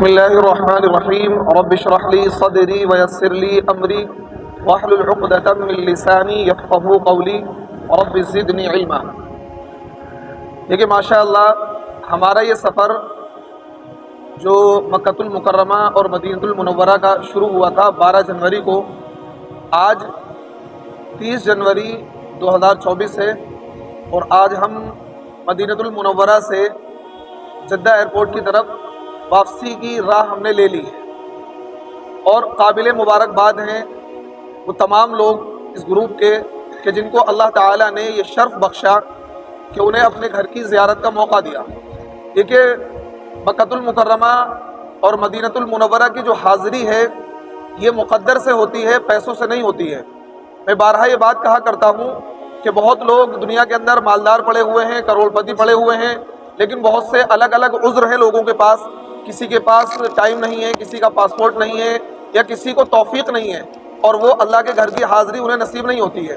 اللہ الرحمن الرحیم رب اشرح لی صدری ویسر لی امری واحلل عقدۃ من لسانی یفقہوا قولی رب زدنی علما۔ دیکھیں ماشاء اللہ ہمارا یہ سفر جو مکۃ المکرمہ اور مدینہ المنورہ کا شروع ہوا تھا 12 جنوری کو، آج 30 جنوری 2024 ہے اور آج ہم مدینہ المنورہ سے جدہ ایئرپورٹ کی طرف واپسی کی راہ ہم نے لے لی ہے، اور قابل مبارکباد ہیں وہ تمام لوگ اس گروپ کے کہ جن کو اللہ تعالیٰ نے یہ شرف بخشا کہ انہیں اپنے گھر کی زیارت کا موقع دیا۔ دیکھیے مکۃ المکرمہ اور مدینہ المنورہ کی جو حاضری ہے یہ مقدر سے ہوتی ہے، پیسوں سے نہیں ہوتی ہے۔ میں بارہا یہ بات کہا کرتا ہوں کہ بہت لوگ دنیا کے اندر مالدار پڑے ہوئے ہیں، کروڑ پتی پڑے ہوئے ہیں، لیکن بہت سے الگ الگ عذر ہیں لوگوں کے پاس۔ کسی کے پاس ٹائم نہیں ہے، کسی کا پاسپورٹ نہیں ہے، یا کسی کو توفیق نہیں ہے، اور وہ اللہ کے گھر کی حاضری انہیں نصیب نہیں ہوتی ہے۔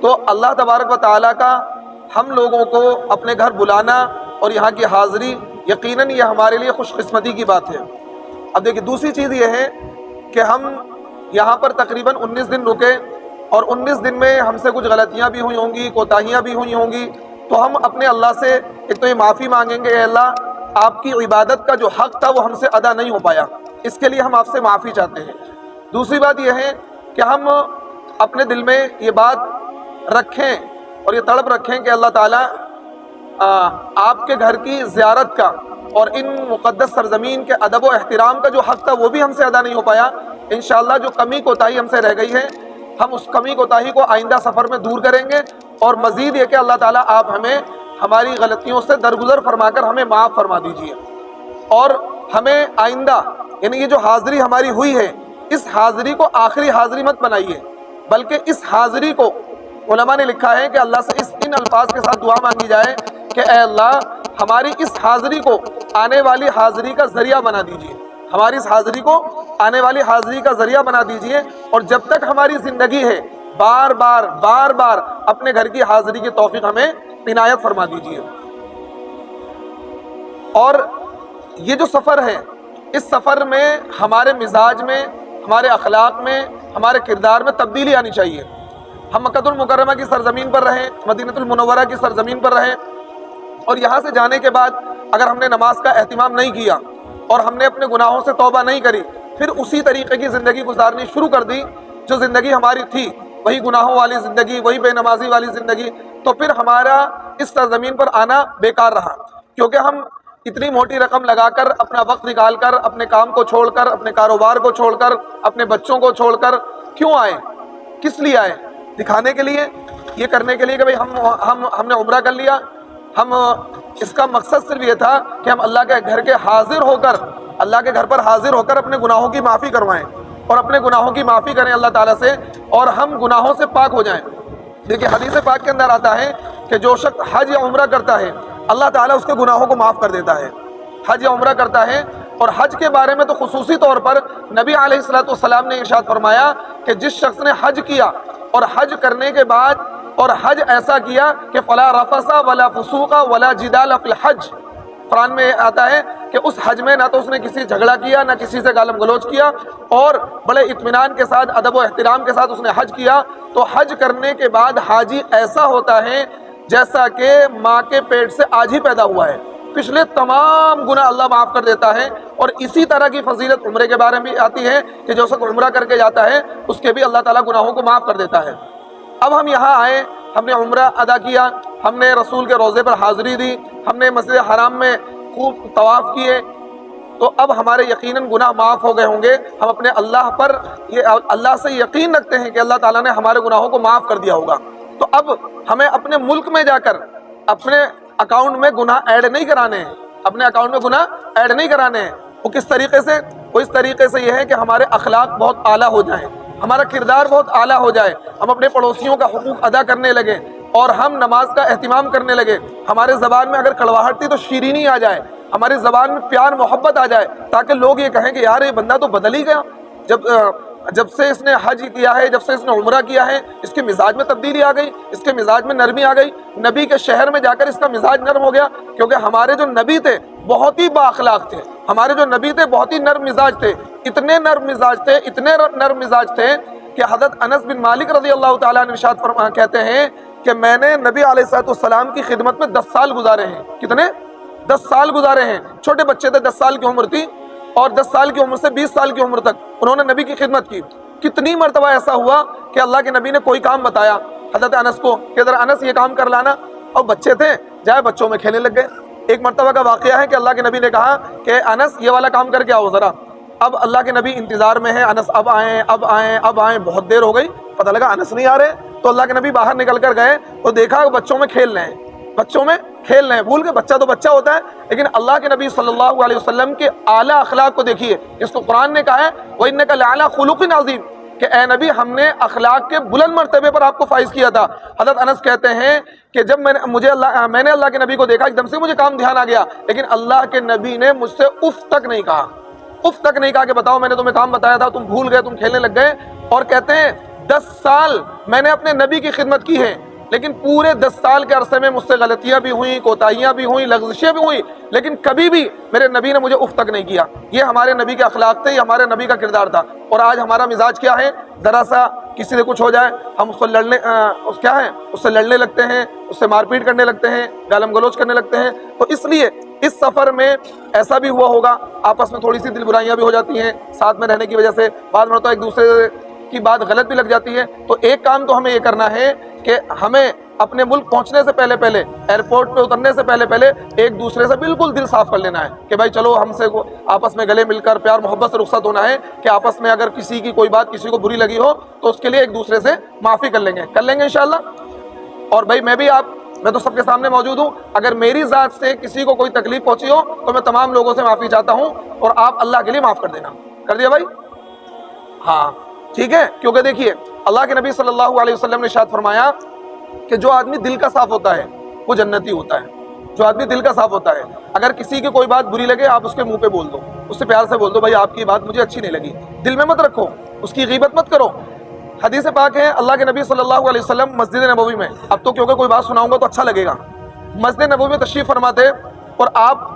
تو اللہ تبارک و تعالیٰ کا ہم لوگوں کو اپنے گھر بلانا اور یہاں کی حاضری یقیناً یہ ہمارے لیے خوش قسمتی کی بات ہے۔ اب دیکھیے دوسری چیز یہ ہے کہ ہم یہاں پر تقریباً 19 دن رکے، اور 19 دن میں ہم سے کچھ غلطیاں بھی ہوئی ہوں گی، کوتاہیاں بھی ہوئی ہوں گی، تو ہم اپنے اللہ سے ایک تو یہ معافی مانگیں گے، اے اللہ آپ کی عبادت کا جو حق تھا وہ ہم سے ادا نہیں ہو پایا، اس کے لیے ہم آپ سے معافی چاہتے ہیں۔ دوسری بات یہ ہے کہ ہم اپنے دل میں یہ بات رکھیں اور یہ تڑپ رکھیں کہ اللہ تعالیٰ آپ کے گھر کی زیارت کا اور ان مقدس سرزمین کے ادب و احترام کا جو حق تھا وہ بھی ہم سے ادا نہیں ہو پایا۔ انشاءاللہ جو کمی کوتاہی ہم سے رہ گئی ہے، ہم اس کمی کوتاہی کو آئندہ سفر میں دور کریں گے، اور مزید یہ کہ اللہ تعالیٰ آپ ہمیں ہماری غلطیوں سے درگزر فرما کر ہمیں معاف فرما دیجیے، اور ہمیں آئندہ یعنی یہ جو حاضری ہماری ہوئی ہے اس حاضری کو آخری حاضری مت بنائیے، بلکہ اس حاضری کو علماء نے لکھا ہے کہ اللہ سے ان الفاظ کے ساتھ دعا مانگی جائے کہ اے اللہ ہماری اس حاضری کو آنے والی حاضری کا ذریعہ بنا دیجیے، ہماری اس حاضری کو آنے والی حاضری کا ذریعہ بنا دیجیے، اور جب تک ہماری زندگی ہے بار بار اپنے گھر کی حاضری کی توفیق ہمیں عنایت فرما دیجیے۔ اور یہ جو سفر ہے اس سفر میں ہمارے مزاج میں، ہمارے اخلاق میں، ہمارے کردار میں تبدیلی آنی چاہیے۔ ہم مکۃ المکرمہ کی سرزمین پر رہیں، مدینہ المنورہ کی سرزمین پر رہیں، اور یہاں سے جانے کے بعد اگر ہم نے نماز کا اہتمام نہیں کیا اور ہم نے اپنے گناہوں سے توبہ نہیں کری، پھر اسی طریقے کی زندگی گزارنی شروع کر دی جو زندگی ہماری تھی، وہی گناہوں والی زندگی، وہی بے نمازی والی زندگی، تو پھر ہمارا اس سرزمین پر آنا بیکار رہا، کیونکہ ہم اتنی موٹی رقم لگا کر، اپنا وقت نکال کر، اپنے کام کو چھوڑ کر، اپنے کاروبار کو چھوڑ کر، اپنے بچوں کو چھوڑ کر کیوں آئے؟ کس لیے آئے؟ دکھانے کے لیے، یہ کرنے کے لیے کہ بھئی ہم نے عمرہ کر لیا۔ ہم اس کا مقصد صرف یہ تھا کہ ہم اللہ کے گھر کے حاضر ہو کر، اللہ کے گھر پر حاضر ہو کر اپنے گناہوں کی معافی کروائیں، اور اپنے گناہوں کی معافی کریں اللہ تعالیٰ سے، اور ہم گناہوں سے پاک ہو جائیں۔ دیکھیں حدیث پاک کے اندر آتا ہے کہ جو شخص حج یا عمرہ کرتا ہے اللہ تعالیٰ اس کے گناہوں کو معاف کر دیتا ہے۔ حج یا عمرہ کرتا ہے، اور حج کے بارے میں تو خصوصی طور پر نبی علیہ الصلوۃ والسلام نے ارشاد فرمایا کہ جس شخص نے حج کیا اور حج کرنے کے بعد اور حج ایسا کیا کہ فلا رفث ولا فسوق ولا جدال فی الحج، قرآن میں آتا ہے کہ اس حج میں نہ تو اس نے کسی جھگڑا کیا، نہ کسی سے گالم گلوچ کیا، اور بڑے اطمینان کے ساتھ، ادب و احترام کے ساتھ اس نے حج کیا، تو حج کرنے کے بعد حاجی ایسا ہوتا ہے جیسا کہ ماں کے پیٹ سے آج ہی پیدا ہوا ہے، پچھلے تمام گناہ اللہ معاف کر دیتا ہے۔ اور اسی طرح کی فضیلت عمرے کے بارے میں بھی آتی ہے کہ جو شخص عمرہ کر کے جاتا ہے اس کے بھی اللہ تعالیٰ گناہوں کو معاف کر دیتا ہے۔ اب ہم یہاں آئے، ہم نے عمرہ ادا کیا، ہم نے رسول کے روضے پر حاضری دی، ہم نے مسجد حرام میں خوب طواف کیے، تو اب ہمارے یقیناً گناہ معاف ہو گئے ہوں گے۔ ہم اپنے اللہ پر اللہ سے یقین رکھتے ہیں کہ اللہ تعالیٰ نے ہمارے گناہوں کو معاف کر دیا ہوگا۔ تو اب ہمیں اپنے ملک میں جا کر اپنے اکاؤنٹ میں گناہ ایڈ نہیں کرانے ہیں، اپنے اکاؤنٹ میں گناہ ایڈ نہیں کرانے ہیں۔ وہ کس طریقے سے؟ وہ اس طریقے سے یہ ہے کہ ہمارے اخلاق بہت اعلیٰ ہو جائیں، ہمارا کردار بہت اعلیٰ ہو جائے، ہم اپنے پڑوسیوں کا حقوق ادا کرنے لگے، اور ہم نماز کا اہتمام کرنے لگے، ہمارے زبان میں اگر کڑواہٹ تھی تو شیرینی آ جائے، ہماری زبان میں پیار محبت آ جائے، تاکہ لوگ یہ کہیں کہ یار یہ بندہ تو بدل ہی گیا، جب سے اس نے حج کیا ہے، جب سے اس نے عمرہ کیا ہے، اس کے مزاج میں تبدیلی آ گئی، اس کے مزاج میں نرمی آ گئی، نبی کے شہر میں جا کر اس کا مزاج نرم ہو گیا، کیونکہ ہمارے جو نبی تھے بہت ہی بااخلاق تھے. ہمارے جو نبی تھے بہت ہی نرم مزاج تھے. اتنے نرم مزاج تھے کہ حضرت انس بن مالک رضی اللہ تعالیٰ عنہ ارشاد فرما کہتے ہیں کہ میں نے نبی علیہ الصلوۃ والسلام کی خدمت میں 10 سال گزارے ہیں. کتنے؟ 10 سال گزارے ہیں. چھوٹے بچے تھے، 10 سال کی عمر تھی، اور 10 سال کی عمر سے 20 سال کی عمر تک انہوں نے نبی کی خدمت کی. کتنی مرتبہ ایسا ہوا کہ اللہ کے نبی نے کوئی کام بتایا حضرت انس کو کہ ذرا انس یہ کام کر لانا، اور بچے تھے جائے بچوں میں کھیلنے لگ گئے. ایک مرتبہ کا واقعہ ہے کہ اللہ کے نبی نے کہا کہ انس یہ والا کام کر کے آؤ ذرا. اب اللہ کے نبی انتظار میں ہے، انس اب آئیں، بہت دیر ہو گئی، پتہ لگا انس نہیں آ رہے، تو اللہ کے نبی باہر نکل کر گئے تو دیکھا بچوں میں کھیل رہے ہیں. بھول کے بچہ تو بچہ ہوتا ہے، لیکن اللہ کے نبی صلی اللہ علیہ وسلم کے اعلیٰ اخلاق کو دیکھیے. اس کو قرآن نے کہا ہے وَإِنَّكَ لَعَلَىٰ خُلُقٍ عَظِيمٍ کہ اے نبی ہم نے اخلاق کے بلند مرتبے پر آپ کو فائز کیا تھا. حضرت انس کہتے ہیں کہ جب میں نے اللہ کے نبی کو دیکھا ایک دم سے مجھے کام دھیان آ گیا، لیکن اللہ کے نبی نے مجھ سے اف تک نہیں کہا کہ بتاؤ میں نے تمہیں کام بتایا تھا، تم بھول گئے، تم کھیلنے لگ گئے. اور کہتے ہیں 10 سال میں نے اپنے نبی کی خدمت کی ہے، لیکن پورے 10 سال کے عرصے میں مجھ سے غلطیاں بھی ہوئیں، کوتاہیاں بھی ہوئیں، لغزشیں بھی ہوئیں، لیکن کبھی بھی میرے نبی نے مجھے اف تک نہیں کیا. یہ ہمارے نبی کے اخلاق تھے، یہ ہمارے نبی کا کردار تھا. اور آج ہمارا مزاج کیا ہے؟ ذرا سا کسی سے کچھ ہو جائے ہم اس سے لڑنے لگتے ہیں، اس سے مار پیٹ کرنے لگتے ہیں، گالم گلوچ کرنے لگتے ہیں. تو اس لیے اس سفر میں ایسا بھی ہوا ہوگا، آپس میں تھوڑی سی دل برائیاں بھی ہو جاتی ہیں ساتھ میں رہنے کی وجہ سے، بعض مرتبہ ایک دوسرے کی بات غلط بھی لگ جاتی ہے. تو ایک کام تو ہمیں یہ کرنا ہے کہ ہمیں اپنے ملک پہنچنے سے پہلے ایئرپورٹ پہ اترنے سے پہلے ایک دوسرے سے بالکل دل صاف کر لینا ہے کہ بھائی چلو ہم سے آپس میں گلے مل کر پیار محبت سے رخصت ہونا ہے، کہ آپس میں اگر کسی کی کوئی بات کسی کو بری لگی ہو تو اس کے لیے ایک دوسرے سے معافی کر لیں گے انشاءاللہ. اور بھائی میں تو سب کے سامنے موجود ہوں، اگر میری ذات سے کسی کو کوئی تکلیف پہنچی ہو تو میں تمام لوگوں سے معافی چاہتا ہوں، اور آپ اللہ کے لیے معاف کر دینا. کر دیا بھائی؟ ہاں ٹھیک ہے. کیونکہ دیکھیے اللہ کے نبی صلی اللہ علیہ وسلم نے ارشاد فرمایا کہ جو آدمی دل کا صاف ہوتا ہے وہ جنتی ہوتا ہے. جو آدمی دل کا صاف ہوتا ہے، اگر کسی کی کوئی بات بری لگے آپ اس کے منہ پہ بول دو، اس سے پیار سے بول دو بھائی آپ کی بات مجھے اچھی نہیں لگی، دل میں مت رکھو، اس کی غیبت مت کرو. حدیث پاک ہے اللہ کے نبی صلی اللہ علیہ وسلم مسجد نبوی میں، اب تو کیونکہ کوئی بات سناؤں گا تو اچھا لگے گا، مسجد نبوی میں تشریف فرماتے اور آپ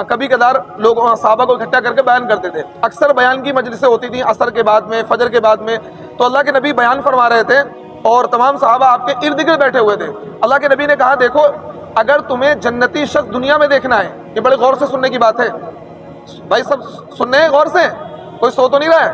کبھی کبھار لوگوں صحابہ کو اکٹھا کر کے بیان کرتے تھے. اکثر بیان کی مجلسیں ہوتی تھیں عصر کے بعد میں، فجر کے بعد میں. تو اللہ کے نبی بیان فرما رہے تھے اور تمام صحابہ آپ کے ارد گرد بیٹھے ہوئے تھے. اللہ کے نبی نے کہا دیکھو اگر تمہیں جنتی شخص دنیا میں دیکھنا ہے، یہ بڑے غور سے سننے کی بات ہے بھائی، سب سننے ہیں غور سے، کوئی سو تو نہیں رہا ہے؟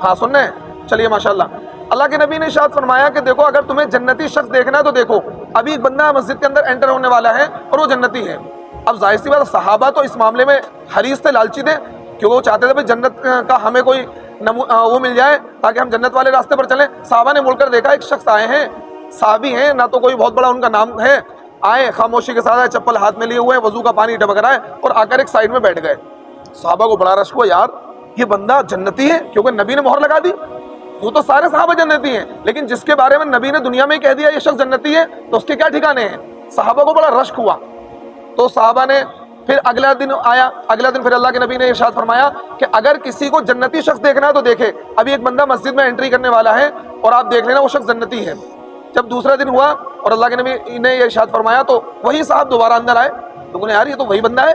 ہاں سننے ہیں، چلیے ماشاءاللہ. اللہ کے نبی نے ارشاد فرمایا کہ دیکھو اگر تمہیں جنتی شخص دیکھنا ہے تو دیکھو ابھی ایک بندہ مسجد کے اندر انٹر ہونے والا ہے اور وہ جنتی ہے. اب ظاہر سی بات صحابہ تو اس معاملے میں حریص تھے، لالچی تھے، کیونکہ وہ چاہتے تھے بھائی جنت کا ہمیں کوئی وہ مل جائے تاکہ ہم جنت والے راستے پر چلیں. صحابہ نے مڑ کر دیکھا ایک شخص آئے ہیں، صحابی ہیں، نہ تو کوئی بہت بڑا ان کا نام ہے، آئے خاموشی کے ساتھ، چپل ہاتھ میں لیے ہوئے، وضو کا پانی ٹپک رہا ہے، اور آ کر ایک سائڈ میں بیٹھ گئے. صحابہ کو بڑا رشک ہوا، یار یہ بندہ جنتی ہے، کیونکہ نبی نے مہر لگا دی. وہ تو سارے صحابہ جنتی ہیں، لیکن جس کے بارے میں نبی نے دنیا میں ہی کہہ دیا یہ شخص جنتی ہے تو اس کے کیا ٹھکانے ہیں. صحابہ کو بڑا رشک ہوا. تو صحابہ نے پھر اگلا دن پھر اللہ کے نبی نے ارشاد فرمایا کہ اگر کسی کو جنتی شخص دیکھنا ہے تو دیکھے ابھی ایک بندہ مسجد میں انٹری کرنے والا ہے اور آپ دیکھ لینا وہ شخص جنتی ہے. جب دوسرا دن ہوا اور اللہ کے نبی نے یہ ارشاد فرمایا تو وہی صاحب دوبارہ اندر آئے تو بولے یار یہ تو وہی بندہ ہے،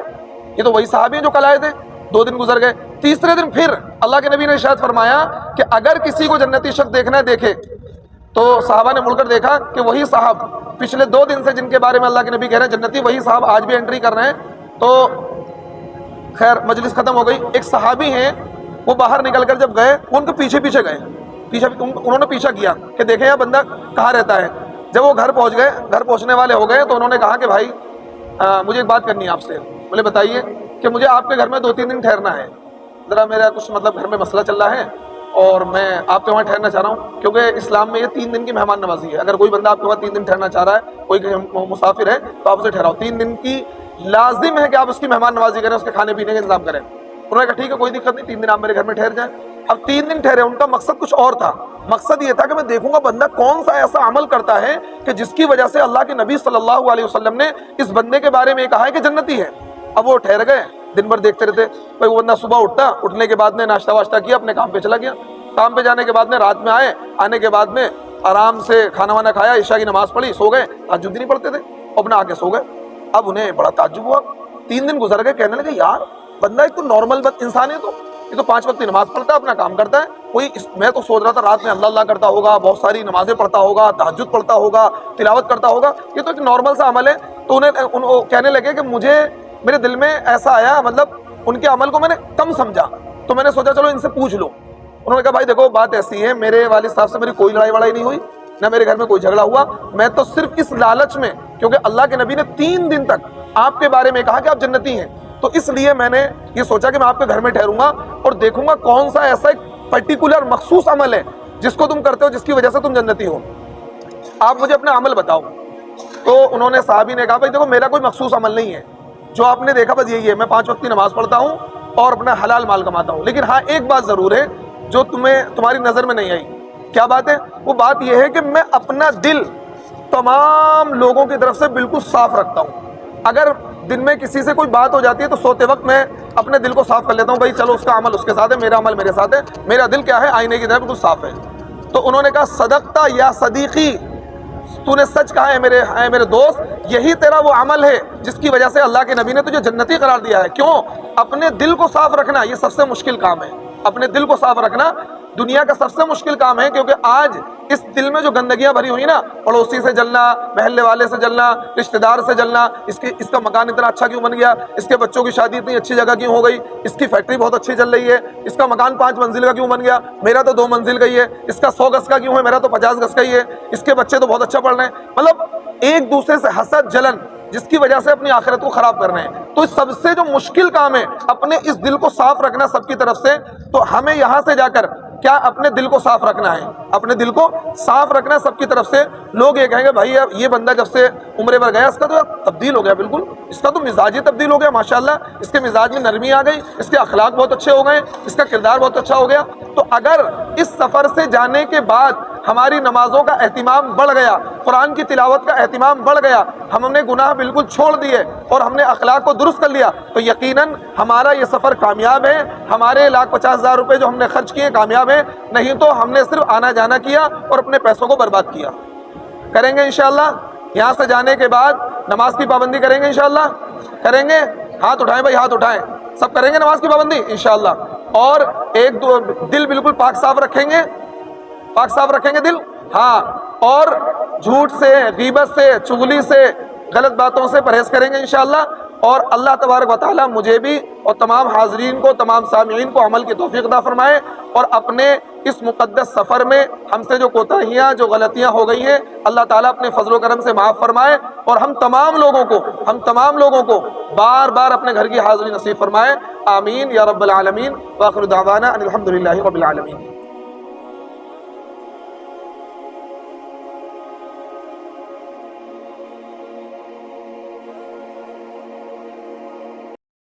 یہ تو وہی صحابی ہیں جو کل آئے تھے. 2 دن گزر گئے. تیسرے دن پھر اللہ کے نبی نے ارشاد فرمایا کہ اگر کسی کو جنتی شخص دیکھنا ہے دیکھے. تو صحابہ نے مڑ کر دیکھا کہ وہی صاحب پچھلے 2 دن سے جن کے بارے میں اللہ کے نبی کہہ رہے ہیں جنتی، وہی صاحب آج بھی انٹری کر رہے ہیں. تو خیر مجلس ختم ہو گئی. ایک صحابی ہیں وہ باہر نکل کر جب گئے وہ ان کے پیچھے گئے، انہوں نے پیچھا کیا کہ دیکھیں یہ بندہ کہاں رہتا ہے. جب وہ گھر پہنچ گئے، گھر پہنچنے والے ہو گئے تو انہوں نے کہا کہ بھائی مجھے ایک بات کرنی ہے آپ سے. بولے بتائیے. کہ مجھے آپ کے گھر میں 2-3 دن ٹھہرنا ہے، ذرا میرا کچھ گھر میں مسئلہ چل رہا ہے اور میں آپ کے وہاں ٹھہرنا چاہ رہا ہوں، کیونکہ اسلام میں یہ 3 دن کی مہمان نوازی ہے. اگر کوئی بندہ آپ کے وہاں 3 دن ٹھہرنا چاہ رہا ہے، کوئی مسافر ہے تو آپ اسے ٹھہراؤ. 3 دن کی لازم ہے کہ آپ اس کی مہمان نوازی کریں، اس کے کھانے پینے کا انتظام کریں. انہوں نے کہا ٹھیک ہے کوئی دقت نہیں، 3 دن آپ میرے گھر میں ٹھہر جائیں. اب 3 دن ٹھہرے، ان کا مقصد کچھ اور تھا. مقصد یہ تھا کہ میں دیکھوں گا بندہ کون سا ایسا عمل کرتا ہے کہ جس کی وجہ سے اللہ کے نبی صلی اللہ علیہ وسلم نے اس بندے کے بارے میں کہا ہے کہ جنتی ہے. اب وہ ٹھہر گئے، دن بھر دیکھتے رہتے. بھائی وہ بندہ صبح اٹھنے کے بعد میں ناشتہ واشتہ کیا، اپنے کام پہ چلا گیا. کام پہ جانے کے بعد میں رات میں آنے کے بعد میں آرام سے کھانا وانا کھایا، عشاء کی نماز پڑھی، سو گئے. تہجد نہیں پڑھتے تھے، اپنا آ کے سو گئے. اب انہیں بڑا تعجب ہوا 3 دن گزر گئے، کہنے لگے یار بندہ ایک تو نارمل انسان ہے، تو یہ تو 5 وقت کی نماز پڑھتا ہے، اپنا کام کرتا ہے، میں تو سوچ رہا تھا رات میں اللہ اللہ کرتا ہوگا، بہت ساری نمازیں پڑھتا ہوگا، تہجد پڑھتا ہوگا، تلاوت کرتا ہوگا، یہ تو ایک نارمل سا عمل ہے۔ تو انہیں کہنے لگے کہ مجھے میرے دل میں ایسا آیا، مطلب ان کے عمل کو میں نے کم سمجھا، تو میں نے سوچا چلو ان سے پوچھ لو۔ انہوں نے کہا بھائی دیکھو بات ایسی ہے، میرے والد صاحب سے میری کوئی لڑائی وڑائی نہیں ہوئی، نہ میرے گھر میں کوئی جھگڑا ہوا، میں تو صرف اس لالچ میں، کیونکہ اللہ کے نبی نے 3 دن تک آپ کے بارے میں کہا کہ آپ جنتی ہیں، تو اس لیے میں نے یہ سوچا کہ میں آپ کے گھر میں ٹھہروں گا اور دیکھوں گا کون سا ایسا ایک پرٹیکولر مخصوص عمل ہے جس کو تم کرتے ہو جس کی وجہ سے تم جنتی ہو، آپ مجھے اپنا عمل بتاؤ۔ تو انہوں نے صحابی نے کہا بھائی دیکھو میرا کوئی مخصوص عمل نہیں ہے، جو آپ نے دیکھا بس یہی ہے، میں 5 وقت کی نماز پڑھتا ہوں اور اپنا حلال مال کماتا ہوں، لیکن ہاں ایک بات ضرور ہے جو تمہاری نظر میں نہیں آئی۔ کیا بات ہے؟ وہ بات یہ ہے کہ میں اپنا دل تمام لوگوں کی طرف سے بالکل صاف رکھتا ہوں، اگر دن میں کسی سے کوئی بات ہو جاتی ہے تو سوتے وقت میں اپنے دل کو صاف کر لیتا ہوں، بھائی چلو اس کا عمل اس کے ساتھ ہے، میرا عمل میرے ساتھ ہے، میرا دل کیا ہے آئینے کی طرح بالکل صاف ہے۔ تو انہوں نے کہا صدقتا یا صدیقی، تو نے سچ کہا ہے میرے دوست، یہی تیرا وہ عمل ہے جس کی وجہ سے اللہ کے نبی نے تجھے جنتی قرار دیا ہے۔ کیوں؟ اپنے دل کو صاف رکھنا یہ سب سے مشکل کام ہے، اپنے دل کو صاف رکھنا دنیا کا سب سے مشکل کام ہے، کیونکہ آج اس دل میں جو گندگیاں بھری ہوئی نا، پڑوسی سے جلنا، محلے والے سے جلنا، رشتہ دار سے جلنا، اس کا مکان اتنا اچھا کیوں بن گیا، اس کے بچوں کی شادی اتنی اچھی جگہ کیوں ہو گئی، اس کی فیکٹری بہت اچھی چل رہی ہے، اس کا مکان 5 منزل کا کیوں بن گیا، میرا تو 2 منزل کا ہی ہے، اس کا 100 گز کا کیوں ہے، میرا تو 50 گز کا ہی ہے، اس کے بچے تو بہت اچھا پڑھ رہے ہیں، مطلب ایک دوسرے سے حسد جلن جس کی وجہ سے اپنی آخرت کو خراب کر رہے ہیں۔ تو سب سے جو مشکل کام ہے اپنے اس دل کو صاف رکھنا سب کی طرف سے، تو ہمیں یہاں سے جا کر کیا اپنے دل کو صاف رکھنا ہے، اپنے دل کو صاف رکھنا سب کی طرف سے۔ لوگ یہ کہیں گے بھائی یہ بندہ جب سے عمرے پر گیا اس کا تو تبدیل ہو گیا، بالکل اس کا تو مزاج ہی تبدیل ہو گیا، ماشاءاللہ اس کے مزاج میں نرمی آ گئی، اس کے اخلاق بہت اچھے ہو گئے، اس کا کردار بہت اچھا ہو گیا۔ تو اگر اس سفر سے جانے کے بعد ہماری نمازوں کا اہتمام بڑھ گیا، قرآن کی تلاوت کا اہتمام بڑھ گیا، ہم نے گناہ بالکل چھوڑ دیے اور ہم نے اخلاق کو درست کر لیا، تو یقیناً ہمارا یہ سفر کامیاب ہے، ہمارے 1,50,000 روپے جو ہم نے خرچ کیے کامیاب ہیں، نہیں تو ہم نے صرف آنا جانا کیا اور اپنے پیسوں کو برباد کیا۔ کریں گے انشاءاللہ؟ یہاں سے جانے کے بعد نماز کی پابندی کریں گے انشاءاللہ؟ کریں گے؟ ہاتھ اٹھائیں بھائی، ہاتھ اٹھائیں، سب کریں گے نماز کی پابندی انشاءاللہ؟ اور دل بالکل پاک صاف رکھیں گے، پاک صاف رکھیں گے دل، ہاں، اور جھوٹ سے، غیبت سے، چغلی سے، غلط باتوں سے پرہیز کریں گے انشاءاللہ۔ اور اللہ تبارک و تعالیٰ مجھے بھی اور تمام حاضرین کو، تمام سامعین کو عمل کی توفیق عطا فرمائے، اور اپنے اس مقدس سفر میں ہم سے جو کوتاہیاں، جو غلطیاں ہو گئی ہیں، اللہ تعالیٰ اپنے فضل و کرم سے معاف فرمائے، اور ہم تمام لوگوں کو بار بار اپنے گھر کی حاضری نصیب فرمائے، آمین یا رب العالمین۔ وآخر دعوانا ان الحمد للہ رب العالمین۔